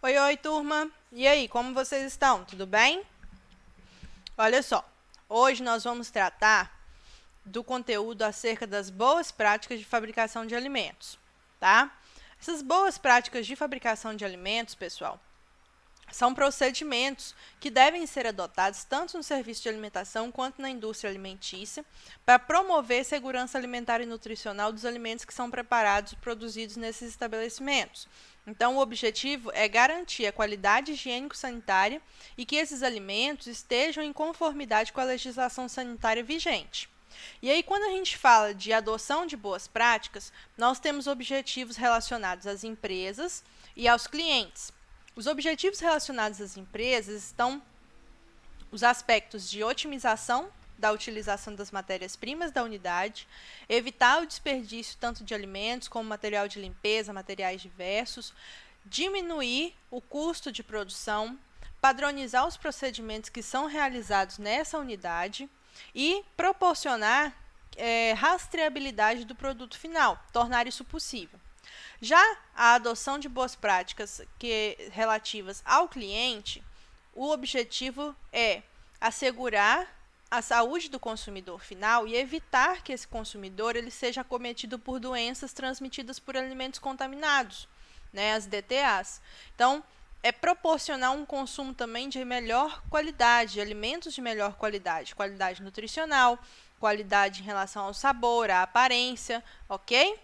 Oi, oi, turma! E aí, como vocês estão? Tudo bem? Olha só, hoje nós vamos tratar do conteúdo acerca das boas práticas de fabricação de alimentos, tá? Essas boas práticas de fabricação de alimentos, pessoal, são procedimentos que devem ser adotados tanto no serviço de alimentação quanto na indústria alimentícia para promover segurança alimentar e nutricional dos alimentos que são preparados e produzidos nesses estabelecimentos. Então, o objetivo é garantir a qualidade higiênico-sanitária e que esses alimentos estejam em conformidade com a legislação sanitária vigente. E aí, quando a gente fala de adoção de boas práticas, nós temos objetivos relacionados às empresas e aos clientes. Os objetivos relacionados às empresas estão os aspectos de otimização da utilização das matérias-primas da unidade, evitar o desperdício tanto de alimentos como material de limpeza, materiais diversos, diminuir o custo de produção, padronizar os procedimentos que são realizados nessa unidade e proporcionar rastreabilidade do produto final, tornar isso possível. Já a adoção de boas práticas relativas ao cliente, o objetivo é assegurar a saúde do consumidor final e evitar que esse consumidor ele seja acometido por doenças transmitidas por alimentos contaminados, né, as DTAs. Então, é proporcionar um consumo também de melhor qualidade, de alimentos de melhor qualidade, qualidade nutricional, qualidade em relação ao sabor, à aparência, ok?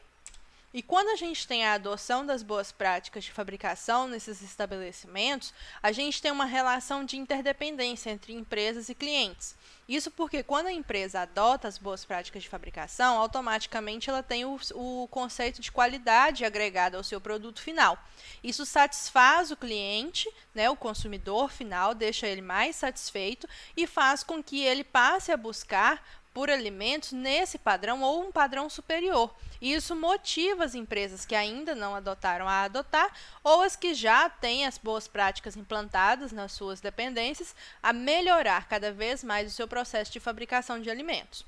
E quando a gente tem a adoção das boas práticas de fabricação nesses estabelecimentos, a gente tem uma relação de interdependência entre empresas e clientes. Isso porque quando a empresa adota as boas práticas de fabricação, automaticamente ela tem o conceito de qualidade agregada ao seu produto final. Isso satisfaz o cliente, né, o consumidor final, deixa ele mais satisfeito e faz com que ele passe a buscar por alimentos nesse padrão ou um padrão superior. E isso motiva as empresas que ainda não adotaram a adotar ou as que já têm as boas práticas implantadas nas suas dependências a melhorar cada vez mais o seu processo de fabricação de alimentos.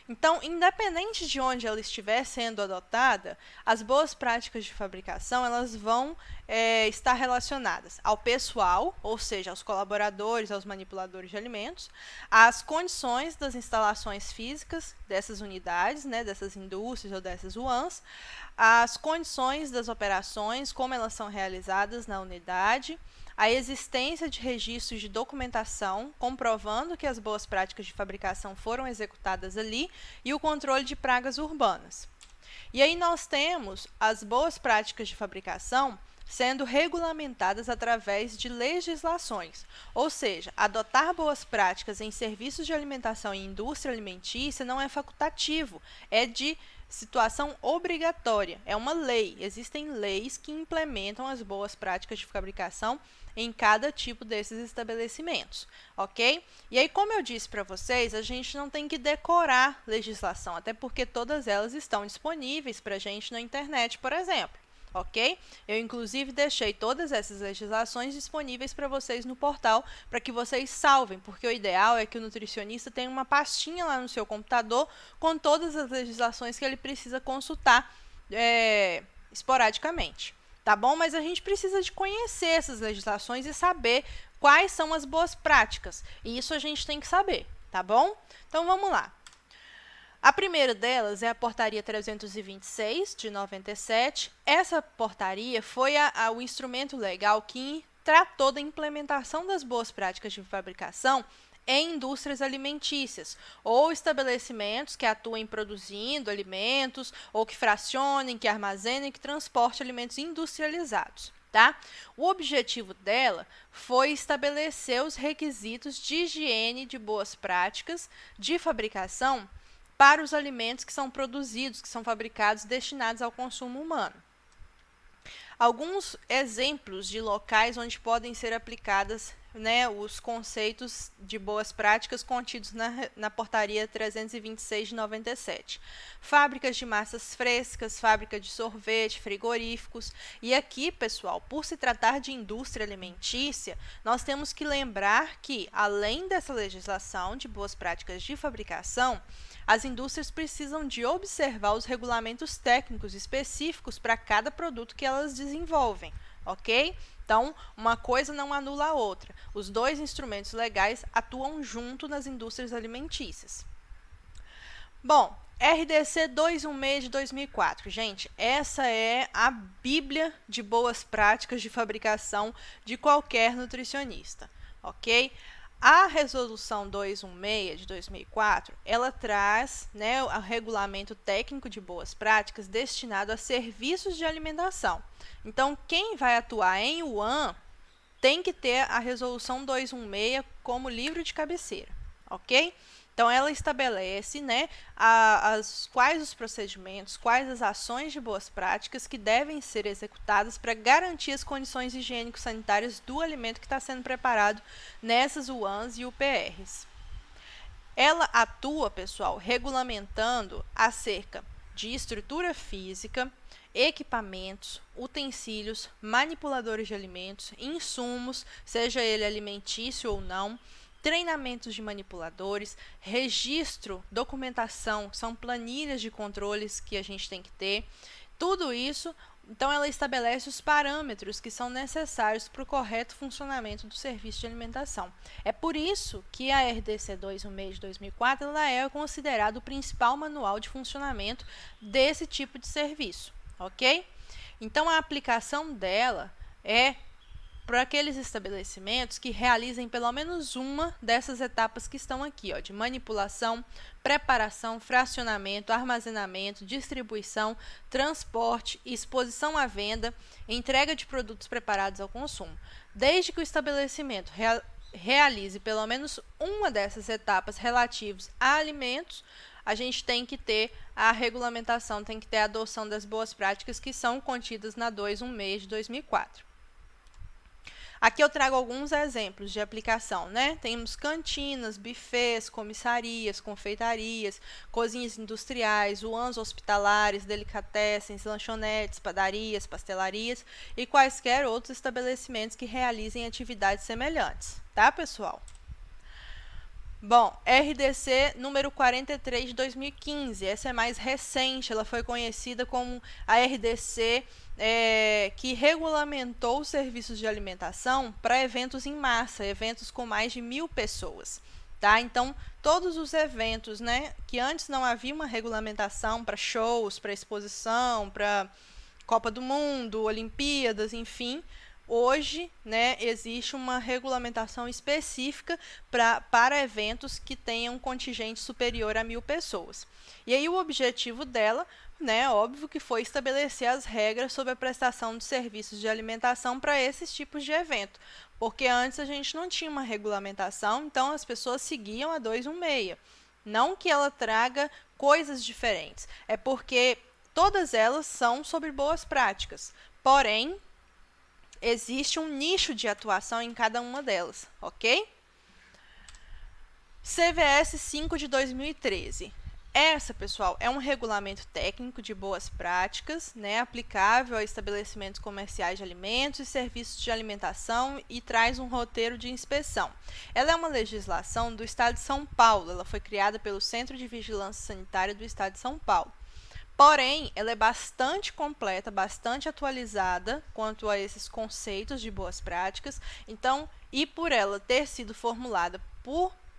Então, independente de onde ela estiver sendo adotada, as boas práticas de fabricação elas vão estar relacionadas ao pessoal, ou seja, aos colaboradores, aos manipuladores de alimentos, às condições das instalações físicas dessas unidades, né, dessas indústrias ou dessas UANs, às condições das operações, como elas são realizadas na unidade, a existência de registros de documentação comprovando que as boas práticas de fabricação foram executadas ali e o controle de pragas urbanas. E aí nós temos as boas práticas de fabricação sendo regulamentadas através de legislações, ou seja, adotar boas práticas em serviços de alimentação e indústria alimentícia não é facultativo, é de situação obrigatória, é uma lei. Existem leis que implementam as boas práticas de fabricação em cada tipo desses estabelecimentos, ok? E aí, como eu disse para vocês, a gente não tem que decorar legislação, até porque todas elas estão disponíveis para a gente na internet, por exemplo. Ok? Eu, inclusive, deixei todas essas legislações disponíveis para vocês no portal, para que vocês salvem, porque o ideal é que o nutricionista tenha uma pastinha lá no seu computador com todas as legislações que ele precisa consultar esporadicamente. Tá bom? Mas a gente precisa de conhecer essas legislações e saber quais são as boas práticas. E isso a gente tem que saber, tá bom? Então, vamos lá. A primeira delas é a Portaria 326, de 97. Essa portaria foi o instrumento legal que tratou da implementação das boas práticas de fabricação em indústrias alimentícias, ou estabelecimentos que atuem produzindo alimentos, ou que fracionem, que armazenem, que transportem alimentos industrializados. Tá? O objetivo dela foi estabelecer os requisitos de higiene de boas práticas de fabricação para os alimentos que são produzidos, que são fabricados, destinados ao consumo humano. Alguns exemplos de locais onde podem ser aplicadas, né, os conceitos de boas práticas contidos na Portaria 326 de 97. Fábricas de massas frescas, fábrica de sorvete, frigoríficos. E aqui, pessoal, por se tratar de indústria alimentícia, nós temos que lembrar que, além dessa legislação de boas práticas de fabricação, as indústrias precisam de observar os regulamentos técnicos específicos para cada produto que elas desenvolvem, ok? Então, uma coisa não anula a outra. Os dois instrumentos legais atuam junto nas indústrias alimentícias. Bom, RDC 216 de 2004. Gente, essa é a bíblia de boas práticas de fabricação de qualquer nutricionista, ok? A resolução 216 de 2004, ela traz, né, o regulamento técnico de boas práticas destinado a serviços de alimentação. Então, quem vai atuar em UAN tem que ter a resolução 216 como livro de cabeceira, ok? Então, ela estabelece, né, quais os procedimentos, quais as ações de boas práticas que devem ser executadas para garantir as condições higiênico-sanitárias do alimento que está sendo preparado nessas UANs e UPRs. Ela atua, pessoal, regulamentando acerca de estrutura física, equipamentos, utensílios, manipuladores de alimentos, insumos, seja ele alimentício ou não, treinamentos de manipuladores, registro, documentação, são planilhas de controles que a gente tem que ter, tudo isso. Então, ela estabelece os parâmetros que são necessários para o correto funcionamento do serviço de alimentação. É por isso que a RDC 216 de 2004 ela é considerada o principal manual de funcionamento desse tipo de serviço, ok? Então, a aplicação dela é para aqueles estabelecimentos que realizem pelo menos uma dessas etapas que estão aqui, ó, de manipulação, preparação, fracionamento, armazenamento, distribuição, transporte, exposição à venda, entrega de produtos preparados ao consumo. Desde que o estabelecimento realize pelo menos uma dessas etapas relativas a alimentos, a gente tem que ter a regulamentação, tem que ter a adoção das boas práticas que são contidas na 216 de 2004. Aqui eu trago alguns exemplos de aplicação, né? Temos cantinas, buffets, comissarias, confeitarias, cozinhas industriais, UANs hospitalares, delicatessens, lanchonetes, padarias, pastelarias e quaisquer outros estabelecimentos que realizem atividades semelhantes, tá, pessoal? Bom, RDC número 43 de 2015, essa é mais recente, ela foi conhecida como a RDC que regulamentou os serviços de alimentação para eventos em massa, eventos com mais de 1.000 pessoas. Tá? Então, todos os eventos, né, que antes não havia uma regulamentação para shows, para exposição, para Copa do Mundo, Olimpíadas, enfim, hoje, né, existe uma regulamentação específica para eventos que tenham um contingente superior a 1.000 pessoas. E aí o objetivo dela, né, óbvio que foi estabelecer as regras sobre a prestação de serviços de alimentação para esses tipos de evento, porque antes a gente não tinha uma regulamentação, então as pessoas seguiam a 216. Não que ela traga coisas diferentes, é porque todas elas são sobre boas práticas, porém, existe um nicho de atuação em cada uma delas, ok? CVS 5 de 2013. Essa, pessoal, é um regulamento técnico de boas práticas, né, aplicável a estabelecimentos comerciais de alimentos e serviços de alimentação e traz um roteiro de inspeção. Ela é uma legislação do Estado de São Paulo, ela foi criada pelo Centro de Vigilância Sanitária do Estado de São Paulo. Porém, ela é bastante completa, bastante atualizada quanto a esses conceitos de boas práticas. Então, e por ela ter sido formulada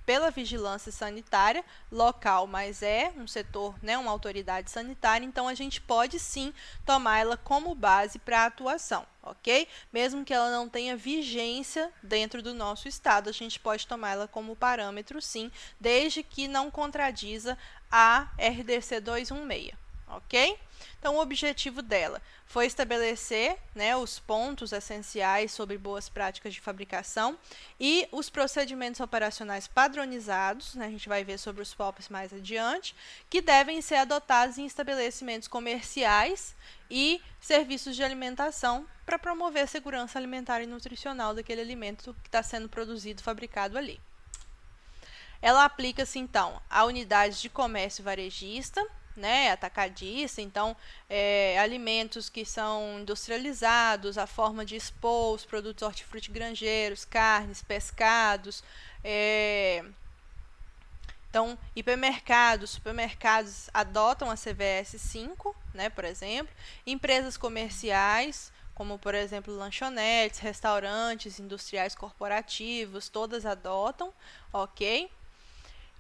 pela vigilância sanitária local, mas é um setor, né, uma autoridade sanitária, então a gente pode sim tomar ela como base para a atuação, ok? Mesmo que ela não tenha vigência dentro do nosso estado, a gente pode tomar ela como parâmetro sim, desde que não contradiza a RDC 216. Ok? Então, o objetivo dela foi estabelecer, né, os pontos essenciais sobre boas práticas de fabricação e os procedimentos operacionais padronizados, né, a gente vai ver sobre os POPs mais adiante, que devem ser adotados em estabelecimentos comerciais e serviços de alimentação para promover a segurança alimentar e nutricional daquele alimento que está sendo produzido, fabricado ali. Ela aplica-se, então, a unidades de comércio varejista, né, atacadista, então, alimentos que são industrializados, a forma de expor os produtos hortifrutigranjeiros, carnes, pescados, então, hipermercados, supermercados adotam a CVS 5, né, por exemplo, empresas comerciais como por exemplo lanchonetes, restaurantes, industriais corporativos, todas adotam, ok?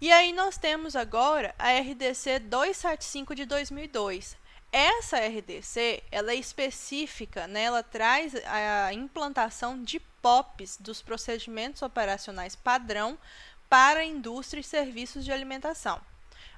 E aí nós temos agora a RDC 275 de 2002. Essa RDC, ela é específica, né? Ela traz a implantação de POPs dos procedimentos operacionais padrão para a indústria e serviços de alimentação.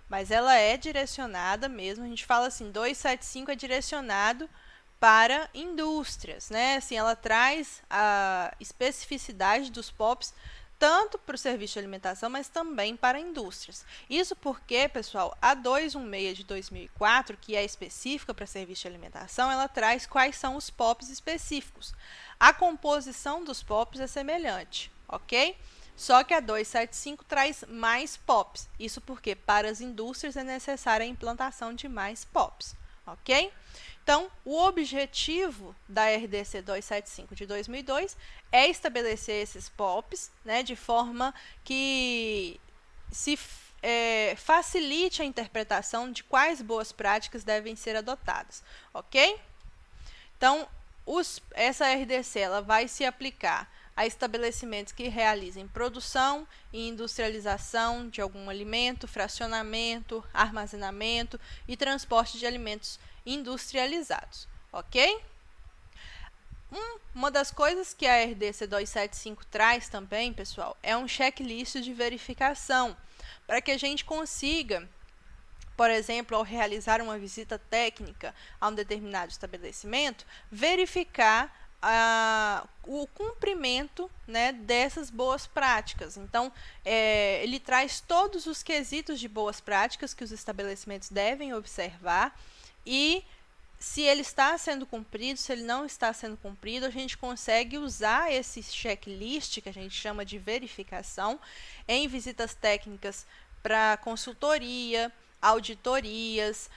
Mas ela é direcionada mesmo, a gente fala assim, 275 é direcionado para indústrias, né? Assim, ela traz a especificidade dos POPs tanto para o serviço de alimentação, mas também para indústrias. Isso porque, pessoal, a 216 de 2004, que é específica para serviço de alimentação, ela traz quais são os POPs específicos. A composição dos POPs é semelhante, ok? Só que a 275 traz mais POPs. Isso porque para as indústrias é necessária a implantação de mais POPs, ok? Então, o objetivo da RDC 275 de 2002 é estabelecer esses POPs, né, de forma que se facilite a interpretação de quais boas práticas devem ser adotadas, ok? Então, essa RDC ela vai se aplicar a estabelecimentos que realizem produção e industrialização de algum alimento, fracionamento, armazenamento e transporte de alimentos industrializados, ok? Uma das coisas que a RDC 275 traz também, pessoal, é um checklist de verificação, para que a gente consiga, por exemplo, ao realizar uma visita técnica a um determinado estabelecimento, verificar o cumprimento, né, dessas boas práticas. Então, ele traz todos os quesitos de boas práticas que os estabelecimentos devem observar e se ele está sendo cumprido, se ele não está sendo cumprido, a gente consegue usar esse checklist, que a gente chama de verificação, em visitas técnicas para consultoria, auditorias,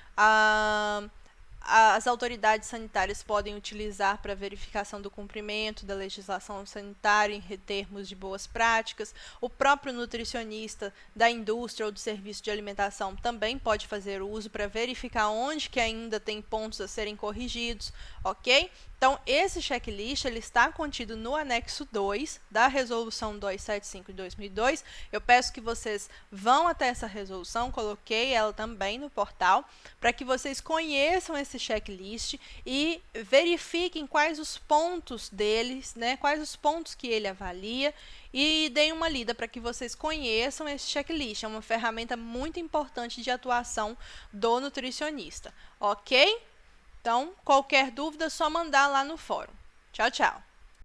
as autoridades sanitárias podem utilizar para verificação do cumprimento da legislação sanitária em termos de boas práticas. O próprio nutricionista da indústria ou do serviço de alimentação também pode fazer uso para verificar onde que ainda tem pontos a serem corrigidos, ok? Então, esse checklist ele está contido no anexo 2 da resolução 275 de 2002. Eu peço que vocês vão até essa resolução, coloquei ela também no portal, para que vocês conheçam esse checklist e verifiquem quais os pontos deles, né, quais os pontos que ele avalia e deem uma lida para que vocês conheçam esse checklist. É uma ferramenta muito importante de atuação do nutricionista, ok? Então, qualquer dúvida é só mandar lá no fórum. Tchau, tchau!